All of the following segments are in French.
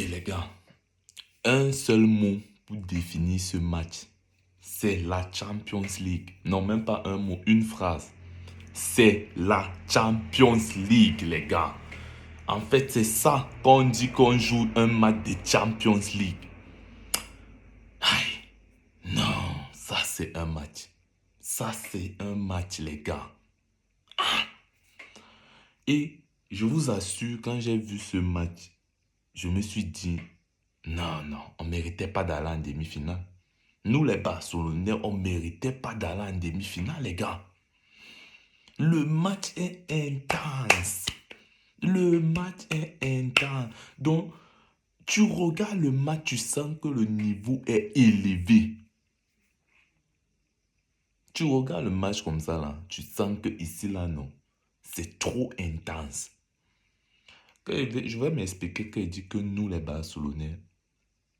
Les gars, un seul mot pour définir ce match. C'est la Champions League. Non, même pas un mot, une phrase. C'est la Champions League, les gars. En fait, c'est ça qu'on dit qu'on joue un match de Champions League. Aïe, non, ça c'est un match. Ça c'est un match, les gars. Et je vous assure, quand j'ai vu ce match, je me suis dit, non, on ne méritait pas d'aller en demi-finale. Nous, les Barcelonais, on ne méritait pas d'aller en demi-finale, les gars. Le match est intense. Le match est intense. Donc, tu regardes le match, tu sens que le niveau est élevé. Tu regardes le match comme ça, là, tu sens que ici, là, non. C'est trop intense. Je vais m'expliquer qu'il dit que nous, les Barcelonais,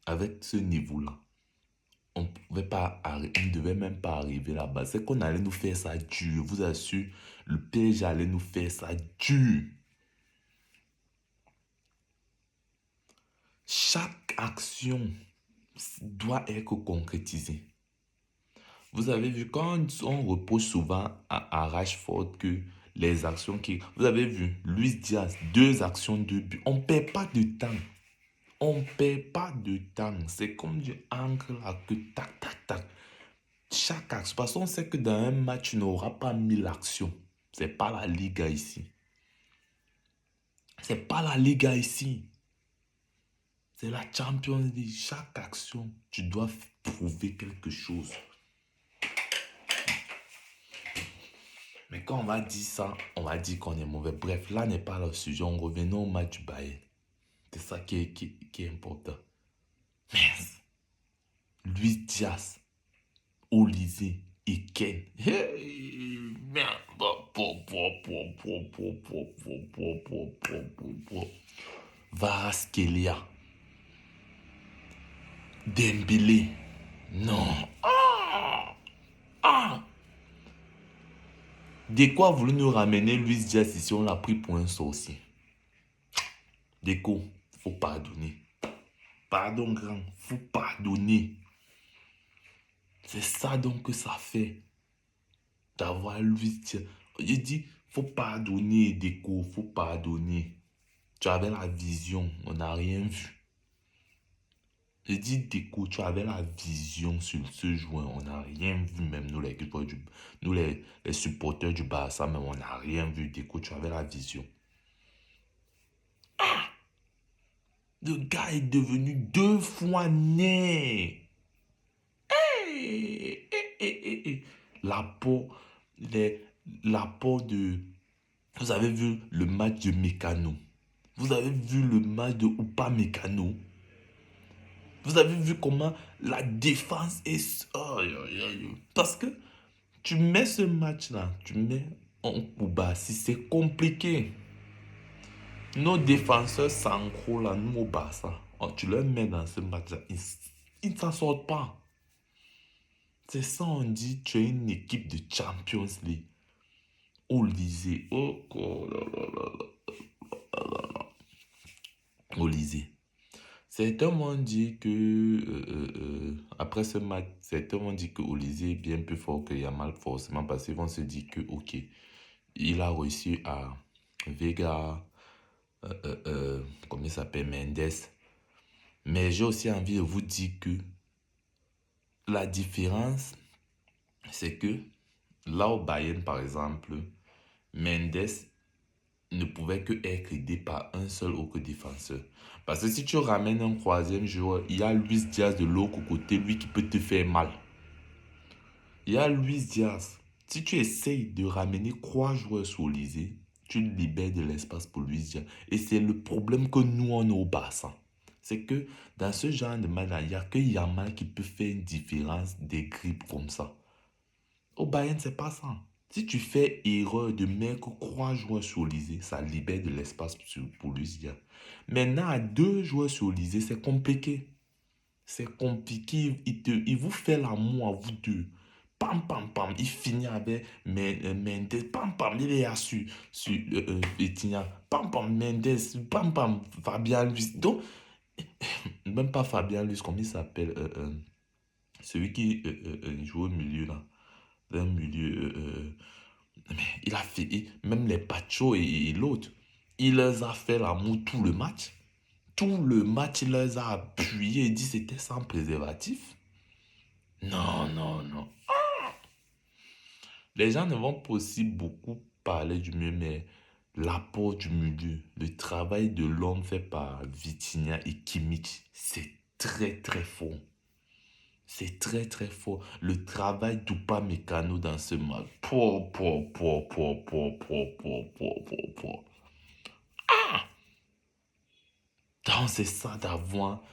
avec ce niveau-là, on ne devait même pas arriver là-bas. C'est qu'on allait nous faire ça dur. Je vous assure, le PSG allait nous faire ça dur. Chaque action doit être concrétisée. Vous avez vu, quand on repose souvent à Rashford que les actions qui... Vous avez vu, Luis Diaz, 2 actions, 2 buts. On ne perd pas de temps. On ne perd pas de temps. C'est comme du encre là que tac, tac, tac. Chaque action. Parce qu'on sait que dans un match, tu n'auras pas 1000 actions. C'est pas la Liga ici. C'est pas la Liga ici. C'est la Champions League. Chaque action, tu dois prouver quelque chose. Mais quand on va dire ça, on va dire qu'on est mauvais. Bref, là n'est pas le sujet. On revient au match du Bayern. C'est ça qui est important. Mince. Luis Diaz, Olise et Ken. Kvaratskhelia. Dembélé. Non. Deco a voulu nous ramener Luis Diaz ici, on l'a pris pour un sorcier. Deco, faut pardonner. Pardon grand, faut pardonner. C'est ça donc que ça fait d'avoir Luis Diaz. Je dis, faut pardonner Deco, faut pardonner. Tu avais la vision, on n'a rien vu. Je dis Deco, tu avais la vision sur ce joueur, on n'a rien vu, même nous les supporters du Barça, même on n'a rien vu. Deco, tu avais la vision. Le gars est devenu 2 fois né. L'apport de... Vous avez vu le match de Mécano. Vous avez vu le match de Upamecano. Vous avez vu comment la défense est... Parce que tu mets ce match-là, tu mets en Cuba, si c'est compliqué. Nos défenseurs s'encroulent là, nous au Barça. Tu leur mets dans ce match-là, ils ne s'en sortent pas. C'est ça, on dit, tu es une équipe de Champions League. Olise, Olise. Certains m'ont dit que, après ce match, certains m'ont dit que Olise est bien plus fort que Yamal, forcément, parce qu'ils vont se dire que, ok, il a réussi à Vega, comment il s'appelle, Mendes. Mais j'ai aussi envie de vous dire que la différence, c'est que là au Bayern, par exemple, Mendes ne pouvait que être aidé par un seul autre défenseur. Parce que si tu ramènes un 3e joueur, il y a Luis Diaz de l'autre côté, lui qui peut te faire mal. Il y a Luis Diaz. Si tu essayes de ramener 3 joueurs sur Olise, tu libères de l'espace pour Luis Diaz. Et c'est le problème que nous, on a au Barça. C'est que dans ce genre de match, il n'y a que Yamal qui peut faire une différence des grippes comme ça. Au Bayern, c'est pas ça. Si tu fais erreur de mettre 3 joueurs sur Olise, ça libère de l'espace pour Luis Diaz. Maintenant, à 2 joueurs sur Olise, c'est compliqué. C'est compliqué. Il vous fait l'amour à vous deux. Pam, pam, pam. Il finit avec Mendes. Pam, pam. Il est sur Vitinha. Pam, pam. Mendes. Pam, pam. Fabian Luis. Donc, Même pas Fabien Luis, comme il s'appelle, celui qui joue au milieu là. Un milieu. Mais il a fait. Même les Pacho et l'autre, il leur a fait l'amour tout le match. Tout le match, il les a appuyés et dit c'était sans préservatif. Non, non, non. Les gens ne vont pas aussi beaucoup parler du mieux, mais l'apport du milieu, le travail de l'homme fait par Vitinha et Kimmich, c'est très très fort. C'est très très fort. Le travail d'Upamecano dans ce match. Donc c'est ça d'avoir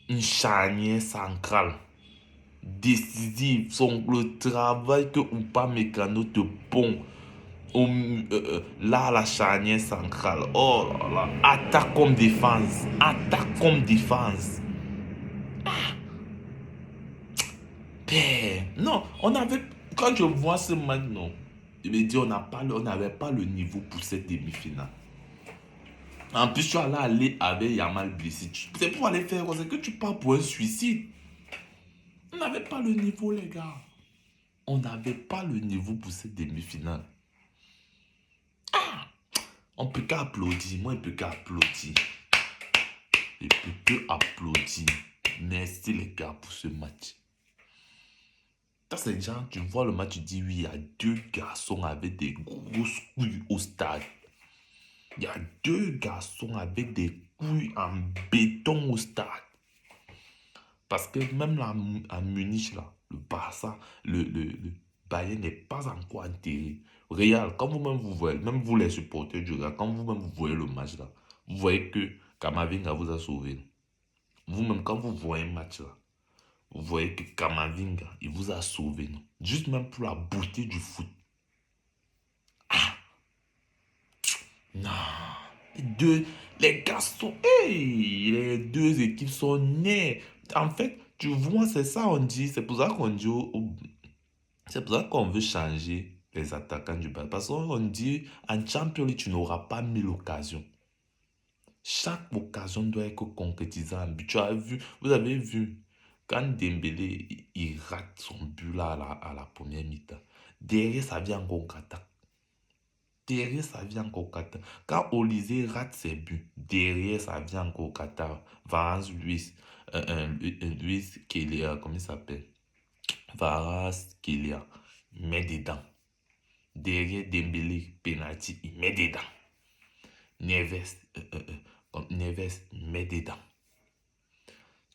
une charnière centrale décisive. Le travail que Upamecano te pond là, la charnière centrale. Oh là là. Attaque comme défense. Attaque comme défense. Père. Non, on avait. Quand je vois ce match, non. Je me dis, on n'avait pas le niveau pour cette demi-finale. En plus, tu allais aller avec Yamal blessé. C'est pour aller faire quoi? C'est que tu pars pour un suicide. On n'avait pas le niveau, les gars. On n'avait pas le niveau pour cette demi-finale. On peut qu'applaudir. Moi, je peux qu'applaudir. Je peux que applaudir. Merci, les gars, pour ce match. Quand c'est gens, tu vois le match, tu dis oui, il y a deux garçons avec des grosses couilles au stade. Il y a deux garçons avec des couilles en béton au stade. Parce que même là, à Munich, là, le Barça, le Bayern n'est pas encore enterré. Real, quand vous-même vous voyez, même vous les supporters du Real, quand vous-même vous voyez le match là, vous voyez que Kamavinga vous a sauvé. Vous-même, quand vous voyez un match là, vous voyez que Kamavinga, il vous a sauvé. Non? Juste même pour la beauté du foot. Non. Les garçons, hey, les deux équipes sont nées. En fait, tu vois, c'est ça on dit. C'est pour ça qu'on dit, c'est pour ça qu'on veut changer les attaquants du bas. Parce qu'on dit, en Champions League, tu n'auras pas 1000 occasions. Chaque occasion doit être concrétisée en but. Tu as vu, vous avez vu, quand Dembélé, il rate son but là à la première mi-temps. Derrière, ça vient en contre-attaque. Derrière, ça vient encore Qatar. Quand Olysée rate ses buts, derrière, ça vient encore Qatar. Varas Luis, Luis Kélia, comment il s'appelle? Varas Kélia, il met dedans. Derrière Dembélé, penalty, il met dedans. Neves, Neves, il met dedans.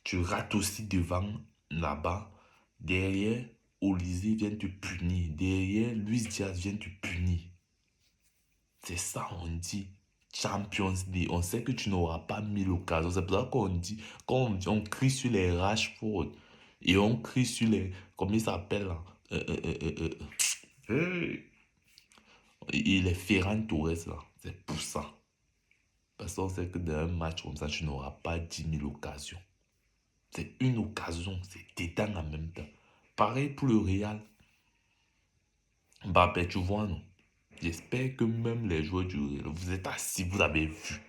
Tu rates aussi devant là-bas. Derrière, Olysée vient te punir. Derrière, Luis Diaz vient te punir. C'est ça, on dit Champions League. On sait que tu n'auras pas 1000 occasions. C'est pour ça qu'on dit, on crie sur les Rashford et on crie sur les, comment il s'appelle là? Euh, et les Ferran Torres là. C'est pour ça. Parce qu'on sait que dans un match comme ça, tu n'auras pas 10 000 occasions. C'est une occasion, c'est dedans en même temps. Pareil pour le Real. Mbappé, tu vois, non? J'espère que même les joueurs du Real, vous êtes assis, vous avez vu.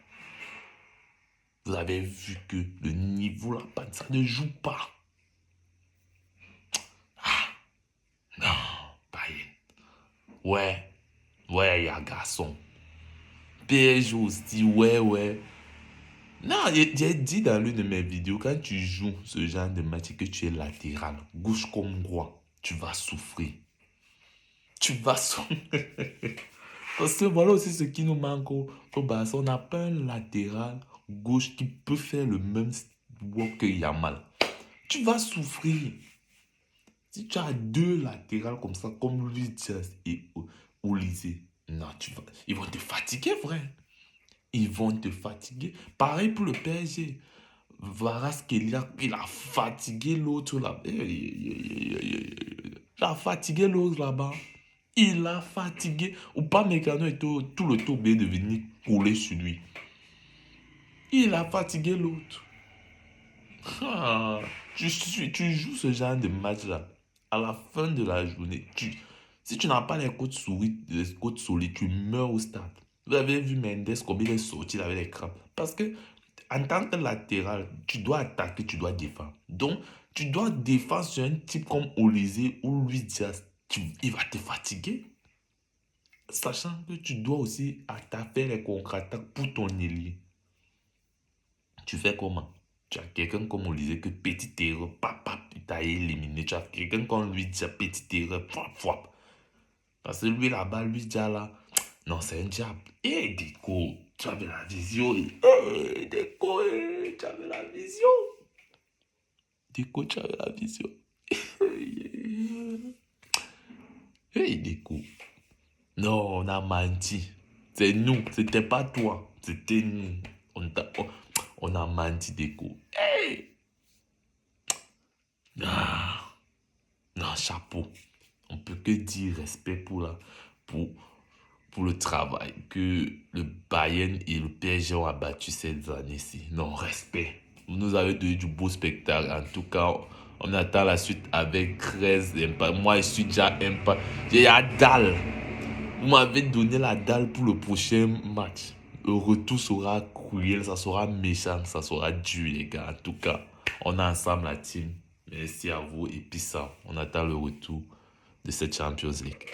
Vous avez vu que le niveau là, ça ne joue pas. Non, Bayern. Ouais, ouais, il y a garçon. PSG aussi, ouais, ouais. Non, j'ai dit dans l'une de mes vidéos, quand tu joues ce genre de match que tu es latéral, gauche comme droit, tu vas souffrir. Tu vas souffrir. Parce que voilà aussi ce qui nous manque au Barça. On n'a pas un latéral gauche qui peut faire le même work que Yamal. Tu vas souffrir. Si tu as deux latérales comme ça, comme Luis Diaz et Olysée, non, ils vont te fatiguer, frère. Ils vont te fatiguer. Pareil pour le PSG. Varas Kelia, il a fatigué l'autre là. Il a fatigué l'autre là-bas. Il a fatigué. Ou pas Mécano et tout le tour de venir couler sur lui. Il a fatigué l'autre. Ah, tu joues ce genre de match-là. À la fin de la journée, si tu n'as pas les côtes solides, tu meurs au stade. Vous avez vu Mendes comme il est sorti avec les crampes. Parce que en tant que latéral, tu dois attaquer, tu dois défendre. Donc, tu dois défendre sur un type comme Olysée ou Luis Diaz. Il va te fatiguer. Sachant que tu dois aussi attaquer les contre-attaques pour ton ailier. Tu fais comment? Tu as quelqu'un comme Olysée que petite erreur, il t'a éliminé. Tu as quelqu'un comme lui, tu as petite erreur, fwap. Parce que lui là-bas, lui déjà là, non, c'est un diable. Et Deco, tu avais la vision. Deco, tu avais la vision. Deco, tu avais la vision. Hey, Deco. Non, on a menti. C'est nous, c'était pas toi, c'était nous. On a menti, Deco. Hey! Ah, non, chapeau. On peut que dire respect pour le travail que le Bayern et le PSG ont abattu cette année-ci. Non, respect. Vous nous avez donné du beau spectacle. En tout cas, on attend la suite avec 13 impacts. Moi, je suis déjà impact. J'ai la dalle. Vous m'avez donné la dalle pour le prochain match. Le retour sera cruel, ça sera méchant, ça sera dur, les gars. En tout cas, on est ensemble, la team. Merci à vous. Et puis ça, on attend le retour de cette Champions League.